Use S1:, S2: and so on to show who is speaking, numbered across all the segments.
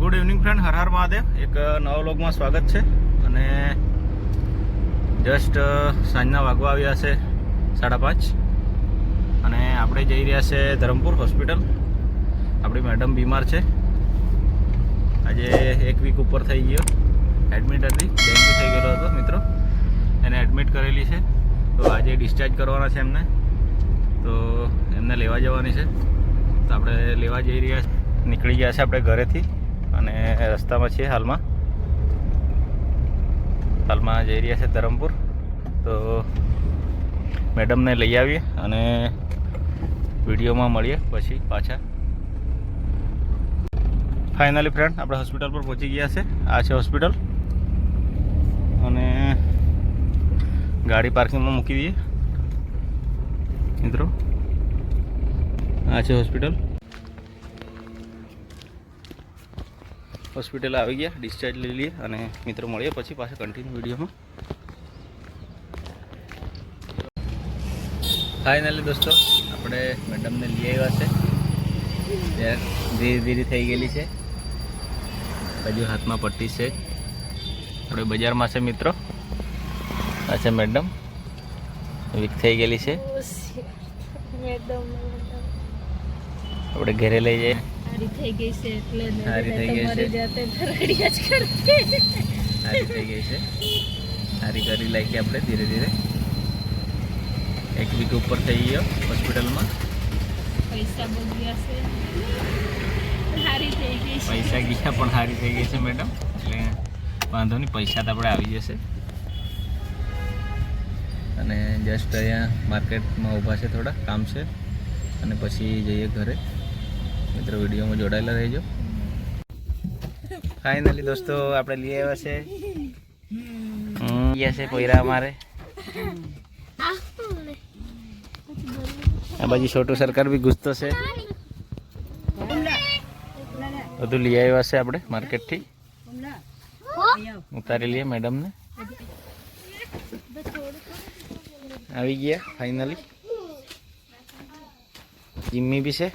S1: Good evening friend, Har Har Mahadev. એક નવા વ્લોગમાં સ્વાગત છે. અને જસ્ટ સાંજના વાગવા આવ્યા છે 5:30 અને આપણે જઈ રહ્યા છે ધરમપુર હોસ્પિટલ. આપણી મેડમ બીમાર છે, આજે 1 વીક ઉપર થઈ ગયો. એડમિટ હતી, ડેન્ગ્યુ થઈ ગયેલો હતો મિત્રો, એને એડમિટ કરેલી છે. તો આજે ડિસ્ચાર્જ કરવાના છે એમને, તો એમને લેવા જવાની છે. તો આપણે લેવા જઈ રહ્યા છીએ. નીકળી ગયા છે આપણે ઘરેથી અને રસ્તામાં છીએ હાલમાં જઈ રહ્યા છે ધરમપુર. તો મેડમને લઈ આવીએ અને વિડીયોમાં મળીએ પછી પાછા. ફાઇનલી ફ્રેન્ડ, આપણે હોસ્પિટલ પર પહોંચી ગયા છે. આ છે હોસ્પિટલ અને ગાડી પાર્કિંગમાં મૂકી દઈએ મિત્રો. આ છે હોસ્પિટલ આવી ગયા, ડિસ્ચાર્જ લઈ લઈએ અને મિત્રો મળીએ પછી પાછા કન્ટિન્યુ વિડીયોમાં. ફાઇનલી દોસ્તો, આપણે મેડમને લઈ આવ્યા છે. ધીરે ધીરે થઈ ગયેલી છે, હજુ હાથમાં પટ્ટી છે. આપણે બજારમાં છે મિત્રો. આ છે મેડમ, વીક થઈ ગયેલી છે. આપણે ઘરે લઈ જઈએ.
S2: હારી થઈ ગઈ છે એટલે
S1: હારી થઈ ગઈ છે, હારી કરી લાગી આપણે ધીરે ધીરે. 1 વીક ઉપર થઈ ગયો હોસ્પિટલમાં.
S2: પૈસા બહુ ગયા છે, હારી થઈ ગઈ છે.
S1: પૈસા ગયા પણ હારી થઈ ગઈ છે મેડમ, એટલે વાંધો નહીં, પૈસા તો આપણે આવી જશે. અને જસ્ટ અહીંયા માર્કેટમાં ઊભા છે, થોડા કામ છે અને પછી જઈએ ઘરે. મિત્રો વિડીયોમાં જોડાયેલા રહેજો. ફાઇનલી દોસ્તો, આપણે લઈ આવ્યા છે. છે કોયરા અમારે. આ બાજુ છોટું સરકાર બી ગુસ્તો છે. બધું લઈ આવ્યા છે આપણે માર્કેટથી. ઉતારી લઈએ મેડમને. આવી ગયા ફાઇનલી. જીમ્મી બી છે.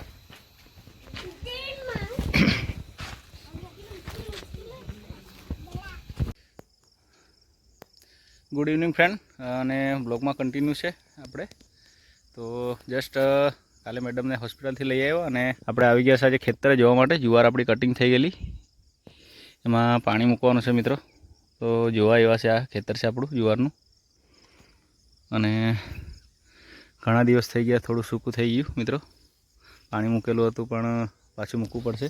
S1: ગુડ ઇવનિંગ ફ્રેન્ડ, અને બ્લોગમાં કન્ટિન્યુ છે આપણે. તો જસ્ટ કાલે મેડમને હોસ્પિટલથી લઈ આવ્યો અને આપણે આવી ગયા છે આજે ખેતરે જોવા માટે. જુવાર આપણી કટિંગ થઈ ગયેલી, એમાં પાણી મૂકવાનું છે મિત્રો. તો જોવા એવા છે, આ ખેતર છે આપણું જુવારનું. અને ઘણા દિવસ થઈ ગયા, થોડું સૂકું થઈ ગયું મિત્રો. પાણી મૂકેલું હતું પણ પાછું મૂકવું પડશે.